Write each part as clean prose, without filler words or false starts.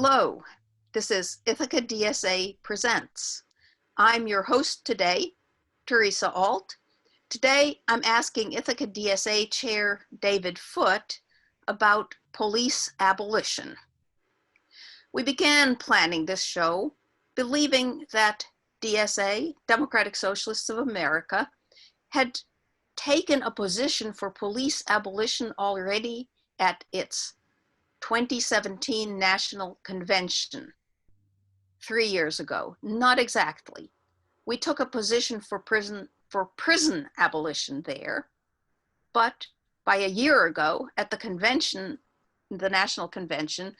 Hello, this is Ithaca DSA Presents. I'm your host today, Teresa Alt. Today I'm asking Ithaca DSA Chair David Foote about police abolition. We began planning this show believing that DSA, Democratic Socialists of America, had taken a position for police abolition already at its 2017 National Convention 3 years ago. Not exactly. We took a position for prison abolition there, but by a year ago at the convention, the National Convention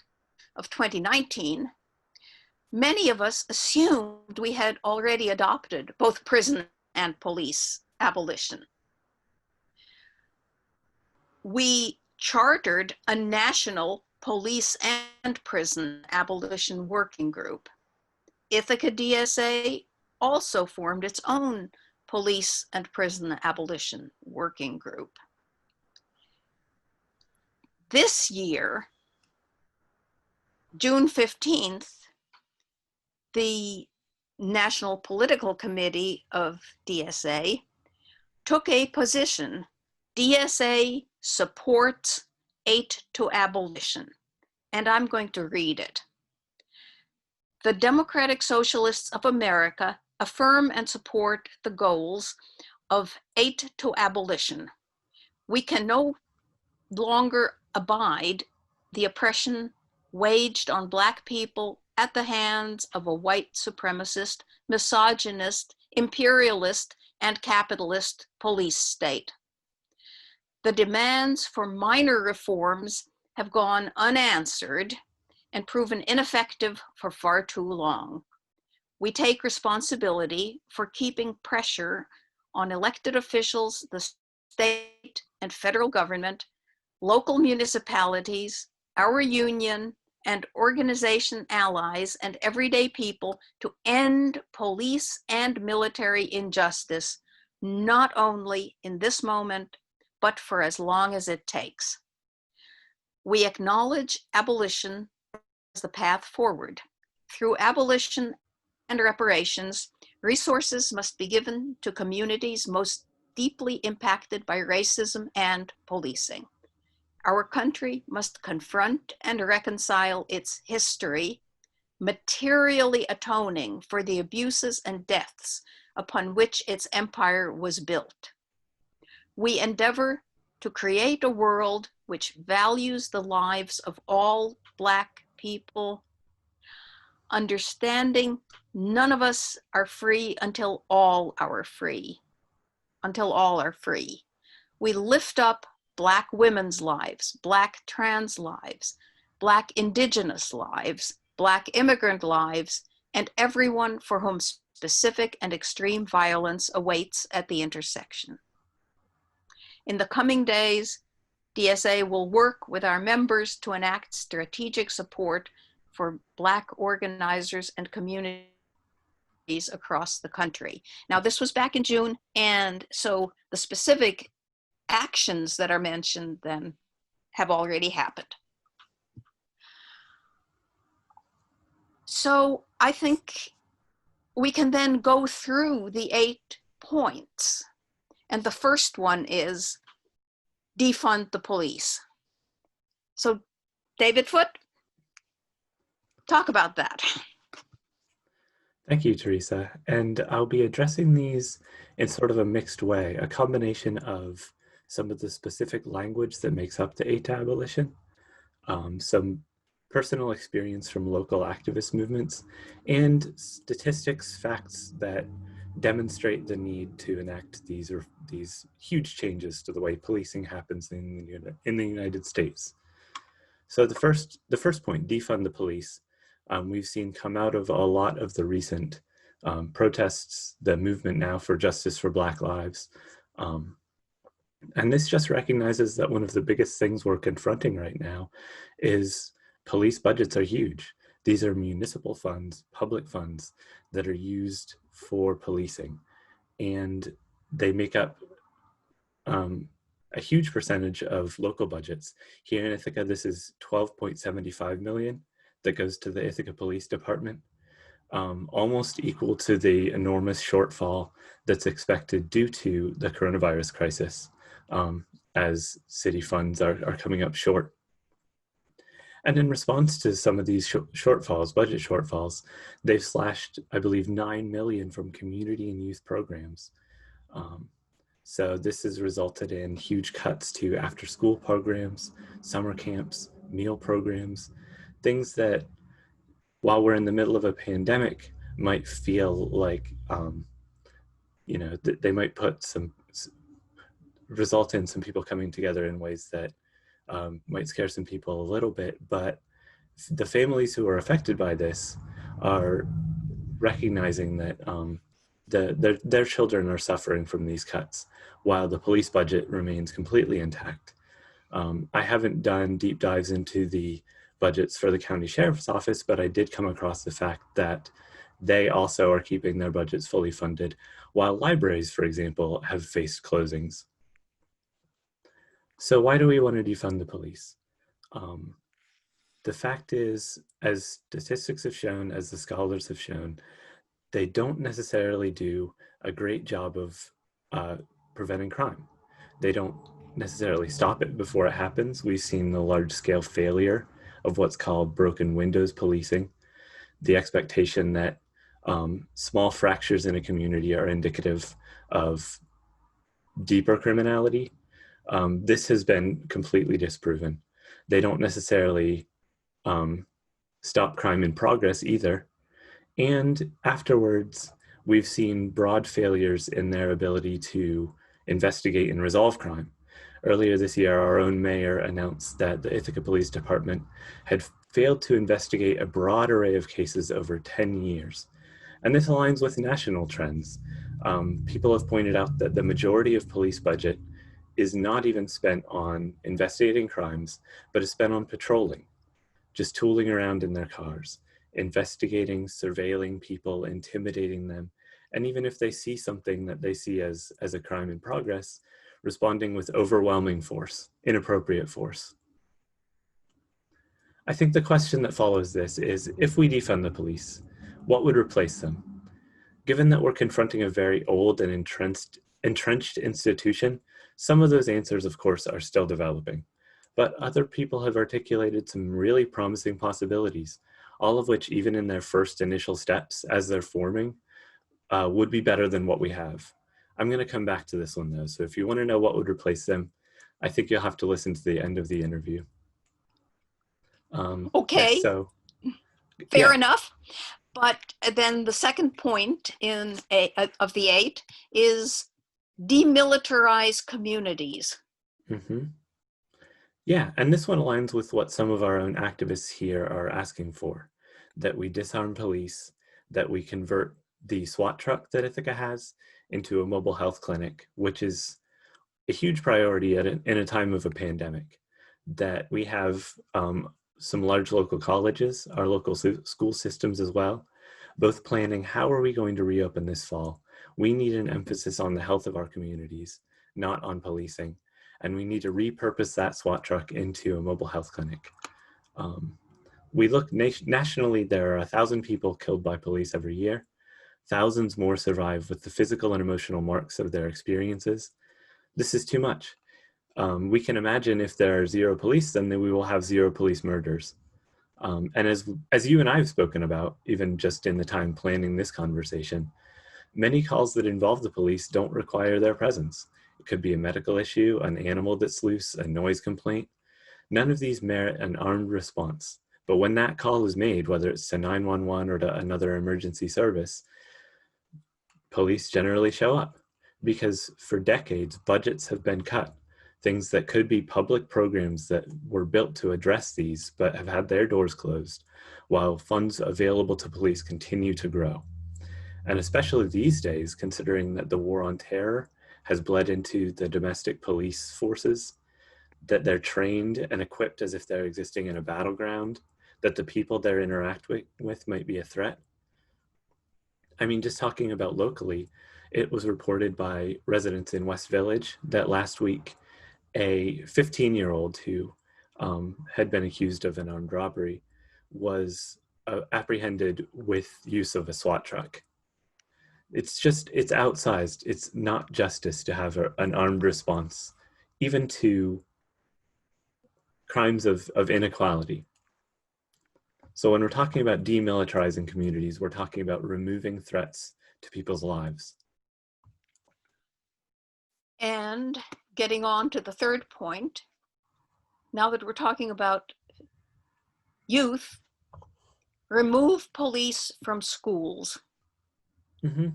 of 2019, many of us assumed we had already adopted both prison and police abolition. We chartered a national police and prison abolition working group. Ithaca DSA also formed its own police and prison abolition working group. This year, June 15th, the National Political Committee of DSA took a position. DSA supports 8 to abolition, and I'm going to read it. The Democratic Socialists of America affirm and support the goals of 8 to abolition. We can no longer abide the oppression waged on Black people at the hands of a white supremacist, misogynist, imperialist, and capitalist police state. The demands for minor reforms have gone unanswered and proven ineffective for far too long. We take responsibility for keeping pressure on elected officials, the state and federal government, local municipalities, our union, and organization allies and everyday people to end police and military injustice, not only in this moment, but for as long as it takes. We acknowledge abolition as the path forward. Through abolition and reparations, resources must be given to communities most deeply impacted by racism and policing. Our country must confront and reconcile its history, materially atoning for the abuses and deaths upon which its empire was built. We endeavor to create a world which values the lives of all Black people, understanding none of us are free until all are free. We lift up Black women's lives, Black trans lives, Black Indigenous lives, Black immigrant lives, and everyone for whom specific and extreme violence awaits at the intersection. In the coming days, DSA will work with our members to enact strategic support for Black organizers and communities across the country. Now, this was back in June, and so the specific actions that are mentioned then have already happened. So I think we can then go through the 8 points. And the first one is defund the police. So David Foote, talk about that. Thank you, Teresa. And I'll be addressing these in sort of a mixed way, a combination of some of the specific language that makes up the 8 to abolition, some personal experience from local activist movements, and statistics, facts that demonstrate the need to enact these huge changes to the way policing happens in the United States. So the first point, defund the police, we've seen come out of a lot of the recent protests, the movement now for justice for Black lives. And this just recognizes that one of the biggest things we're confronting right now is police budgets are huge. These are municipal funds, public funds that are used for policing, and they make up a huge percentage of local budgets. Here in Ithaca, this is 12.75 million. that goes to the Ithaca Police Department, almost equal to the enormous shortfall that's expected due to the coronavirus crisis, as city funds are coming up short. And in response to some of these shortfalls, budget shortfalls, they've slashed, I believe, 9 million from community and youth programs. So this has resulted in huge cuts to after-school programs, summer camps, meal programs, things that, while we're in the middle of a pandemic, might feel like, they might result in some people coming together in ways that might scare some people a little bit, but the families who are affected by this are recognizing that their children are suffering from these cuts, while the police budget remains completely intact. I haven't done deep dives into the budgets for the county sheriff's office, but I did come across the fact that they also are keeping their budgets fully funded, while libraries, for example, have faced closings. So why do we want to defund the police? The fact is, as statistics have shown, as the scholars have shown, they don't necessarily do a great job of preventing crime. They don't necessarily stop it before it happens. We've seen the large-scale failure of what's called broken windows policing, the expectation that small fractures in a community are indicative of deeper criminality. This has been completely disproven. They don't necessarily stop crime in progress either. And afterwards, we've seen broad failures in their ability to investigate and resolve crime. Earlier this year, our own mayor announced that the Ithaca Police Department had failed to investigate a broad array of cases over 10 years. And this aligns with national trends. People have pointed out that the majority of police budget is not even spent on investigating crimes, but is spent on patrolling, just tooling around in their cars, investigating, surveilling people, intimidating them, and even if they see something that they see as a crime in progress, responding with overwhelming force, inappropriate force. I think the question that follows this is, if we defund the police, what would replace them? Given that we're confronting a very old and entrenched institution, some of those answers, of course, are still developing. But other people have articulated some really promising possibilities, all of which, even in their first initial steps as they're forming, would be better than what we have. I'm going to come back to this one, though. So if you want to know what would replace them, I think you'll have to listen to the end of the interview. Okay, yeah, so, fair enough. But then the second point of the 8 is demilitarize communities. Mm-hmm. Yeah, and this one aligns with what some of our own activists here are asking for, that we disarm police, that we convert the SWAT truck that Ithaca has into a mobile health clinic, which is a huge priority in a time of a pandemic, that we have some large local colleges, our local school systems as well, both planning how are we going to reopen this fall. We need an emphasis on the health of our communities, not on policing. And we need to repurpose that SWAT truck into a mobile health clinic. We look nationally, there are 1,000 people killed by police every year. Thousands more survive with the physical and emotional marks of their experiences. This is too much. We can imagine if there are 0 police, then we will have 0 police murders. And as you and I have spoken about, even just in the time planning this conversation, many calls that involve the police don't require their presence. It could be a medical issue, an animal that's loose, a noise complaint. None of these merit an armed response. But when that call is made, whether it's to 911 or to another emergency service, police generally show up because for decades, budgets have been cut. Things that could be public programs that were built to address these, but have had their doors closed, while funds available to police continue to grow. And especially these days, considering that the war on terror has bled into the domestic police forces, that they're trained and equipped as if they're existing in a battleground, that the people they're interacting with might be a threat. I mean, just talking about locally, it was reported by residents in West Village that last week, a 15-year-old who had been accused of an armed robbery was apprehended with use of a SWAT truck. It's outsized. It's not justice to have an armed response, even to crimes of inequality. So when we're talking about demilitarizing communities, we're talking about removing threats to people's lives. And getting on to the third point, now that we're talking about youth, remove police from schools. Mm-hmm.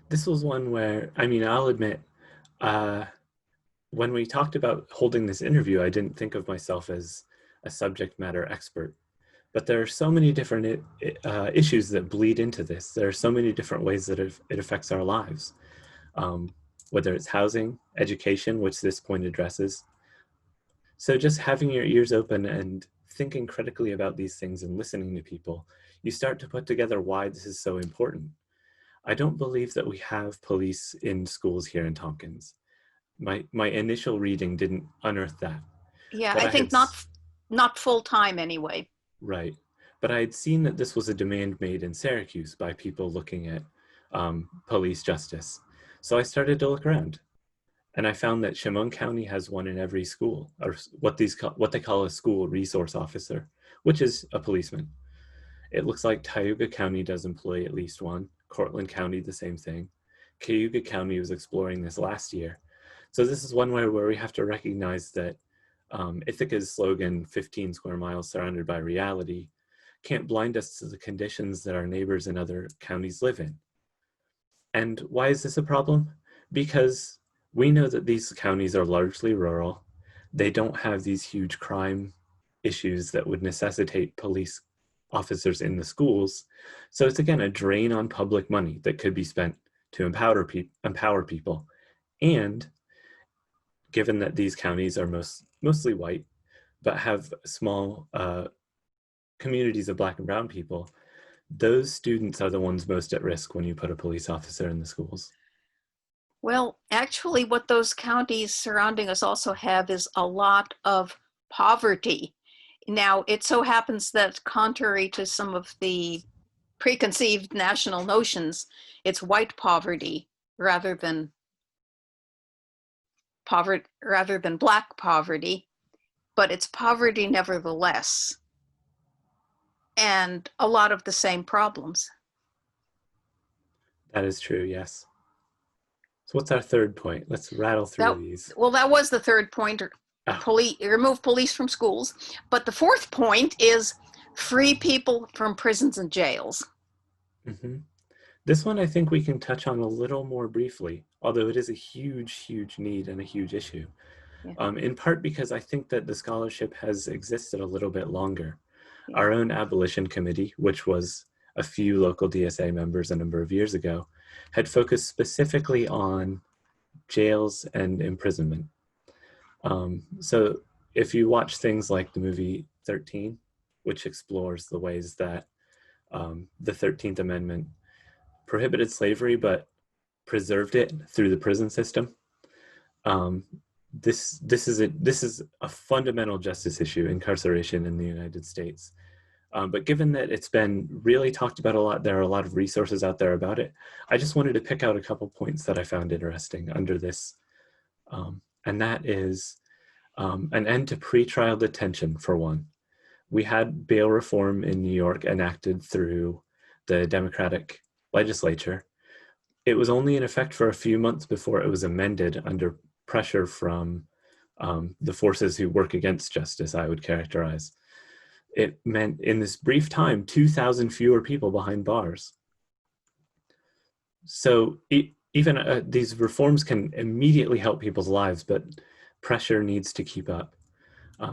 This was one where, I mean, I'll admit, when we talked about holding this interview, I didn't think of myself as a subject matter expert. But there are so many different issues that bleed into this. There are so many different ways that it affects our lives, whether it's housing, education, which this point addresses. So just having your ears open and thinking critically about these things and listening to people, you start to put together why this is so important. I don't believe that we have police in schools here in Tompkins. My initial reading didn't unearth that. Yeah, But I I had think not full time anyway. Right. But I had seen that this was a demand made in Syracuse by people looking at police justice. So I started to look around, and I found that Chemung County has one in every school, or what they call a school resource officer, which is a policeman. It looks like Tioga County does employ at least one. Cortland County, the same thing. Cayuga County was exploring this last year. So this is one way where we have to recognize that Ithaca's slogan, 15 square miles surrounded by reality, can't blind us to the conditions that our neighbors in other counties live in. And why is this a problem? Because we know that these counties are largely rural. They don't have these huge crime issues that would necessitate police officers in the schools. So it's again a drain on public money that could be spent to empower people. And given that these counties are mostly white, but have small communities of Black and brown people, those students are the ones most at risk when you put a police officer in the schools. Well, actually, what those counties surrounding us also have is a lot of poverty. Now, it so happens that contrary to some of the preconceived national notions, it's white poverty rather than Black poverty, but it's poverty nevertheless, and a lot of the same problems. That is true, yes. So what's our third point? Let's rattle through these. That was the third point. Remove police from schools. But the fourth point is free people from prisons and jails. Mm-hmm. This one I think we can touch on a little more briefly, although it is a huge, huge need and a huge issue. Yeah. In part because I think that the scholarship has existed a little bit longer. Yeah. Our own Abolition committee, which was a few local DSA members a number of years ago, had focused specifically on jails and imprisonment. So if you watch things like the movie 13, which explores the ways that the 13th Amendment prohibited slavery but preserved it through the prison system, this is a fundamental justice issue, incarceration in the United States. But given that it's been really talked about a lot, there are a lot of resources out there about it, I just wanted to pick out a couple points that I found interesting under this. And that is an end to pretrial detention, for one. We had bail reform in New York enacted through the Democratic legislature. It was only in effect for a few months before it was amended under pressure from the forces who work against justice, I would characterize. It meant in this brief time, 2,000 fewer people behind bars. So even these reforms can immediately help people's lives, but pressure needs to keep up.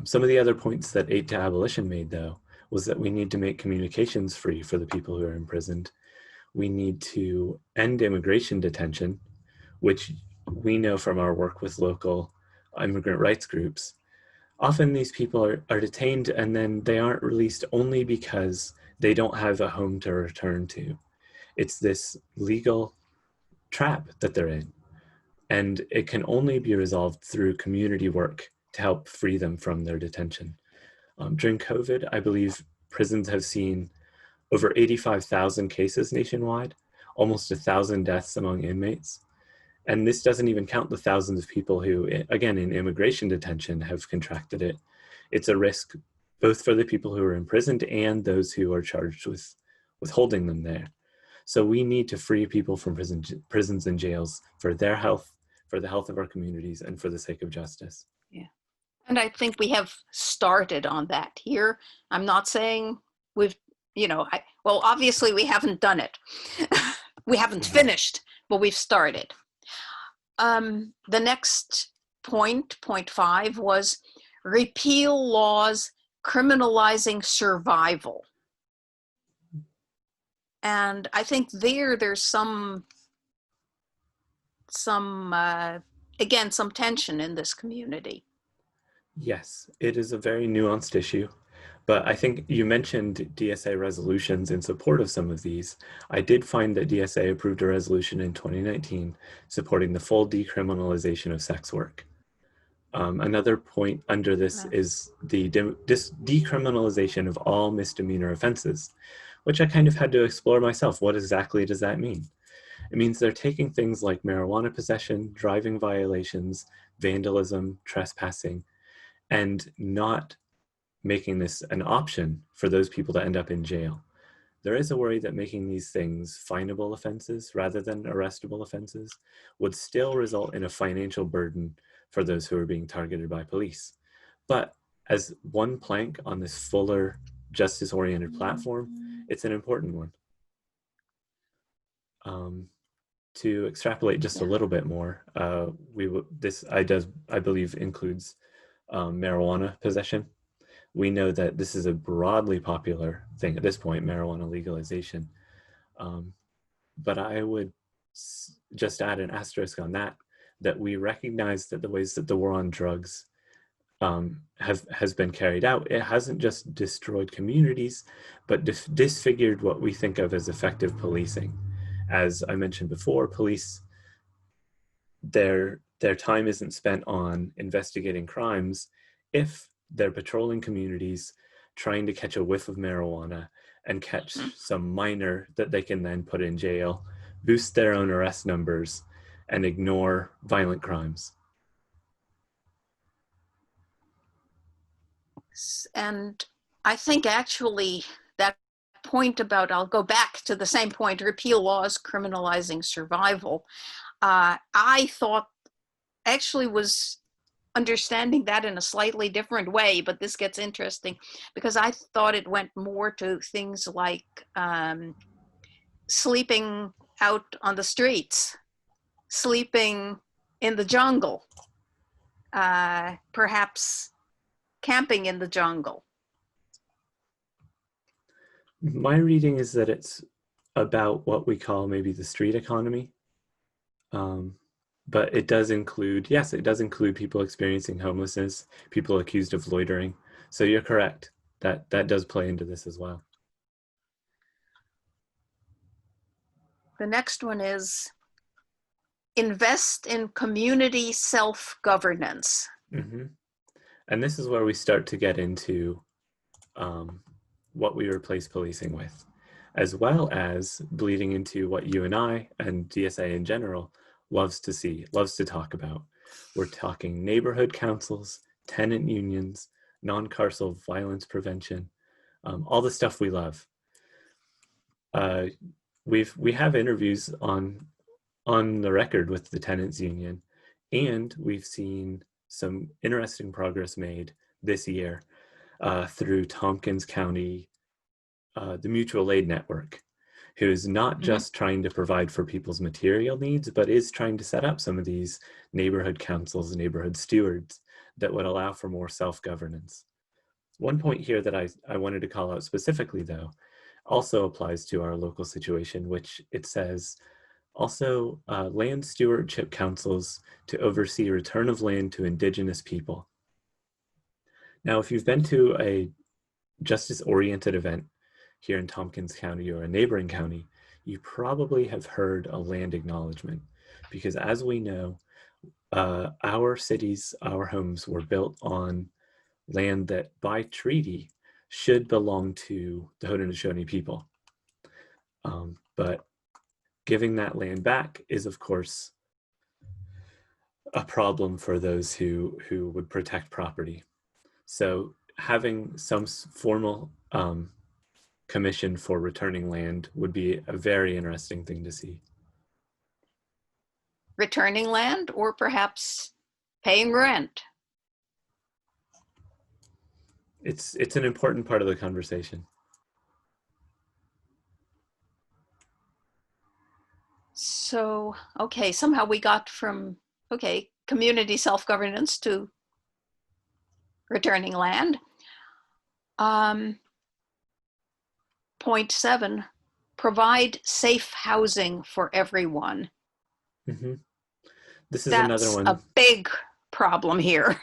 Some of the other points that Aid to Abolition made, though, was that we need to make communications free for the people who are imprisoned. We need to end immigration detention, which we know from our work with local immigrant rights groups. Often these people are detained and then they aren't released only because they don't have a home to return to. It's this legal trap that they're in. And it can only be resolved through community work to help free them from their detention. During COVID, I believe prisons have seen over 85,000 cases nationwide, almost 1,000 deaths among inmates. And this doesn't even count the thousands of people who, again, in immigration detention have contracted it. It's a risk both for the people who are imprisoned and those who are charged with holding them there. So we need to free people from prisons and jails for their health, for the health of our communities, and for the sake of justice. Yeah. And I think we have started on that here. I'm not saying we've, well, obviously we haven't done it. We haven't finished, but we've started. The next point 5, was repeal laws criminalizing survival. And I think there's some again, some tension in this community. Yes, it is a very nuanced issue, but I think you mentioned DSA resolutions in support of some of these. I did find that DSA approved a resolution in 2019 supporting the full decriminalization of sex work. Another point under this is the decriminalization of all misdemeanor offenses, which I kind of had to explore myself. What exactly does that mean? It means they're taking things like marijuana possession, driving violations, vandalism, trespassing, and not making this an option for those people to end up in jail. There is a worry that making these things finable offenses rather than arrestable offenses would still result in a financial burden for those who are being targeted by police. But as one plank on this fuller justice-oriented platform, it's an important one. To extrapolate just a little bit more, I believe includes marijuana possession. We know that this is a broadly popular thing at this point, marijuana legalization. But I would just add an asterisk on that we recognize that the ways that the war on drugs has been carried out, it hasn't just destroyed communities, but disfigured what we think of as effective policing. As I mentioned before, police, their time isn't spent on investigating crimes if they're patrolling communities, trying to catch a whiff of marijuana and catch some minor that they can then put in jail, boost their own arrest numbers, and ignore violent crimes. And I think actually that point about, I'll go back to the same point, repeal laws criminalizing survival. I thought actually was understanding that in a slightly different way, but this gets interesting because I thought it went more to things like sleeping out on the streets, sleeping in the jungle, perhaps camping in the jungle. My reading is that it's about what we call maybe the street economy. But it does include, yes, it does include people experiencing homelessness, people accused of loitering. So you're correct, that does play into this as well. The next one is invest in community self-governance. Mm-hmm. And this is where we start to get into what we replace policing with, as well as bleeding into what you and I and DSA in general loves to see, loves to talk about. We're talking neighborhood councils, tenant unions, non-carceral violence prevention, all the stuff we love. We have interviews on the record with the tenants union, and we've seen some interesting progress made this year through Tompkins County, the Mutual Aid Network, who is not just trying to provide for people's material needs, but is trying to set up some of these neighborhood councils, neighborhood stewards that would allow for more self-governance. One point here that I wanted to call out specifically, though, also applies to our local situation, which it says, also land stewardship councils to oversee return of land to Indigenous people. Now, if you've been to a justice-oriented event here in Tompkins County or a neighboring county, you probably have heard a land acknowledgement, because as we know, our cities, our homes were built on land that by treaty should belong to the Haudenosaunee people. But giving that land back is, of course, a problem for those who would protect property. So having some formal commission for returning land would be a very interesting thing to see. Returning land, or perhaps paying rent. It's an important part of the conversation. So, okay, somehow we got from, okay, community self-governance to returning land. Point 7, provide safe housing for everyone. Mm-hmm. This is another That's one. a big problem here.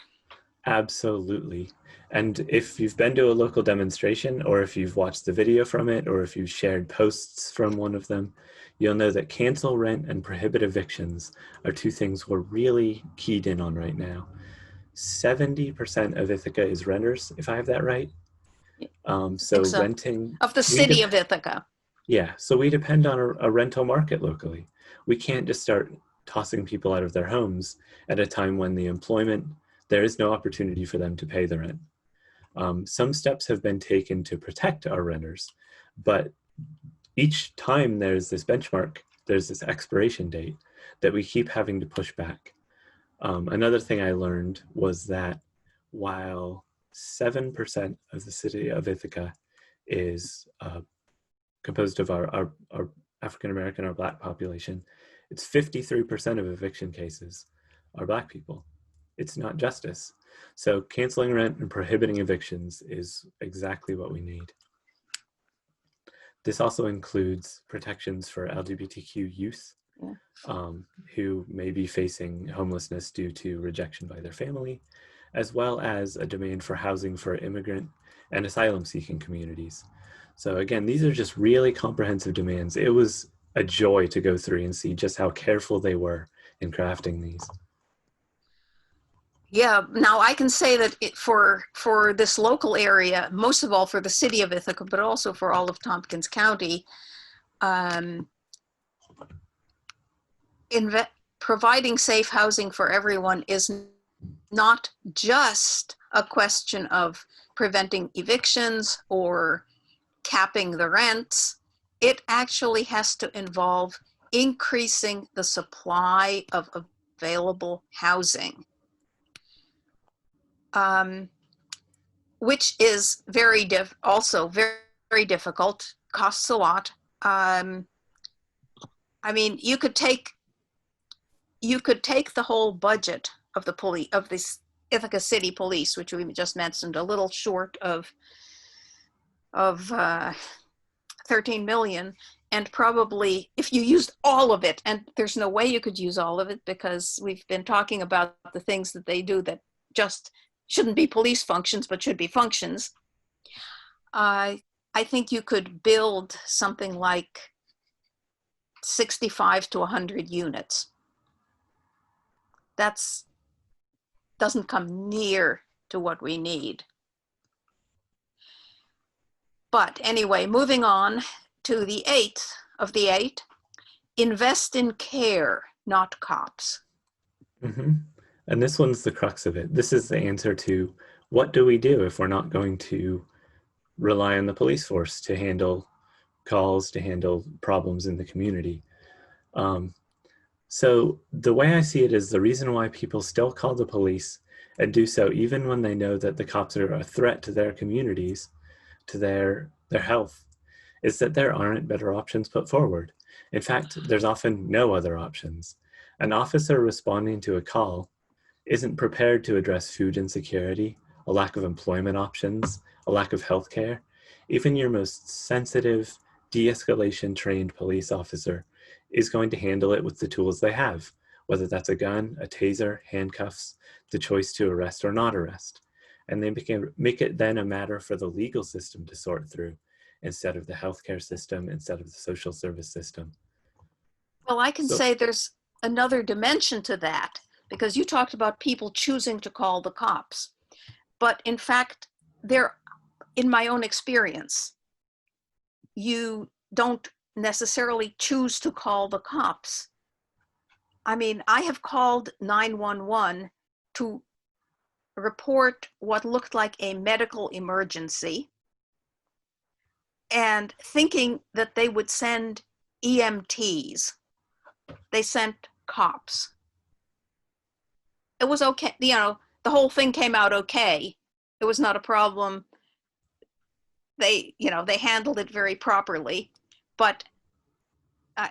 Absolutely. And if you've been to a local demonstration, or if you've watched the video from it, or if you've shared posts from one of them, you'll know that cancel rent and prohibit evictions are two things we're really keyed in on right now. 70% of Ithaca is renters, if I have that right. So renting of the city of Ithaca. Yeah, so we depend on a rental market locally. We can't just start tossing people out of their homes at a time when there is no opportunity for them to pay the rent. Some steps have been taken to protect our renters, but each time there's this benchmark, there's this expiration date that we keep having to push back. Another thing I learned was that while 7% of the city of Ithaca is composed of our African-American or Black population, it's 53% of eviction cases are Black people. It's not justice. So canceling rent and prohibiting evictions is exactly what we need. This also includes protections for LGBTQ youth who may be facing homelessness due to rejection by their family, as well as a demand for housing for immigrant and asylum-seeking communities. So again, these are just really comprehensive demands. It was a joy to go through and see just how careful they were in crafting these. Yeah, now I can say that for this local area, most of all for the city of Ithaca, but also for all of Tompkins County, providing safe housing for everyone is not just a question of preventing evictions or capping the rents. It actually has to involve increasing the supply of available housing, which is also very difficult, costs a lot. I mean, you could take the whole budget of this Ithaca City Police, which we just mentioned, a little short of 13 million, and probably if you used all of it, and there's no way you could use all of it because we've been talking about the things that they do that just shouldn't be police functions but should be functions. I think you could build something like 65 to 100 units. That's doesn't come near to what we need. But anyway, moving on to the 8th of the 8, invest in care, not cops. Mm-hmm. And this one's the crux of it. This is the answer to what do we do if we're not going to rely on the police force to handle calls, to handle problems in the community. So the way I see it is the reason why people still call the police and do so even when they know that the cops are a threat to their communities, to their health, is that there aren't better options put forward. In fact, there's often no other options. An officer responding to a call isn't prepared to address food insecurity, a lack of employment options, a lack of healthcare. Even your most sensitive, de-escalation trained police officer is going to handle it with the tools they have, whether that's a gun, a taser, handcuffs, the choice to arrest or not arrest. And they make it then a matter for the legal system to sort through instead of the healthcare system, instead of the social service system. Well, I can say there's another dimension to that, because you talked about people choosing to call the cops. But in fact, in my own experience, you don't necessarily choose to call the cops. I mean, I have called 911 to report what looked like a medical emergency, and thinking that they would send EMTs. They sent cops. It was okay, you know, the whole thing came out okay. It was not a problem. They handled it very properly, but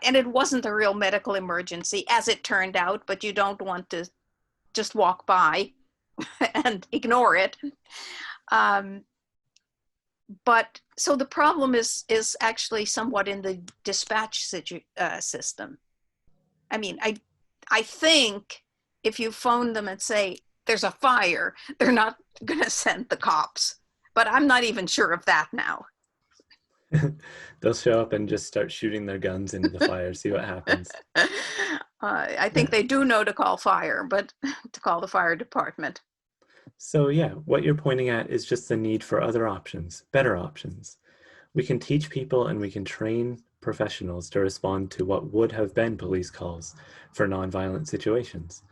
and it wasn't a real medical emergency, as it turned out, but you don't want to just walk by and ignore it. But so the problem is actually somewhat in the dispatch system. I mean, I think if you phone them and say there's a fire, they're not going to send the cops. But I'm not even sure of that now. They'll show up and just start shooting their guns into the fire, see what happens. I think they do know to call fire, but to call the fire department. So yeah, what you're pointing at is just the need for other options, better options. We can teach people and we can train professionals to respond to what would have been police calls for nonviolent situations.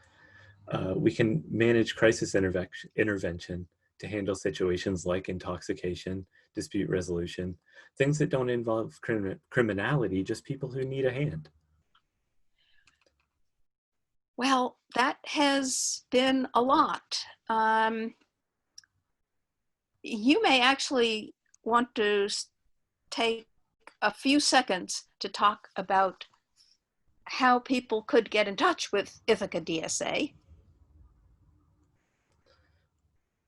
We can manage crisis intervention to handle situations like intoxication, dispute resolution, things that don't involve criminality, just people who need a hand. Well, that has been a lot. You may actually want to take a few seconds to talk about how people could get in touch with Ithaca DSA.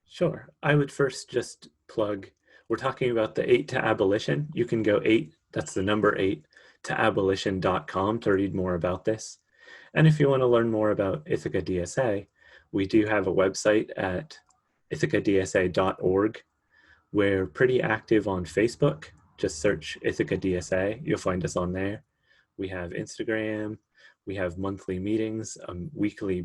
Sure. I would first just plug, we're talking about the 8 to Abolition. You can go 8, that's the number 8, to abolition.com to read more about this. And if you want to learn more about Ithaca DSA, we do have a website at ithacadsa.org. We're pretty active on Facebook. Just search Ithaca DSA. You'll find us on there. We have Instagram. We have monthly meetings, weekly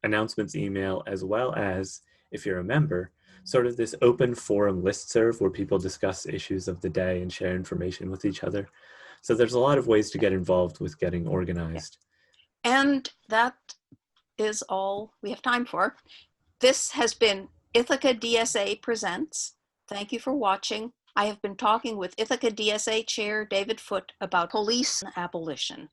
announcements email, as well as, if you're a member, sort of this open forum listserv where people discuss issues of the day and share information with each other. So there's a lot of ways to get involved with getting organized. And that is all we have time for. This has been Ithaca DSA Presents. Thank you for watching. I have been talking with Ithaca DSA Chair David Foote about police abolition.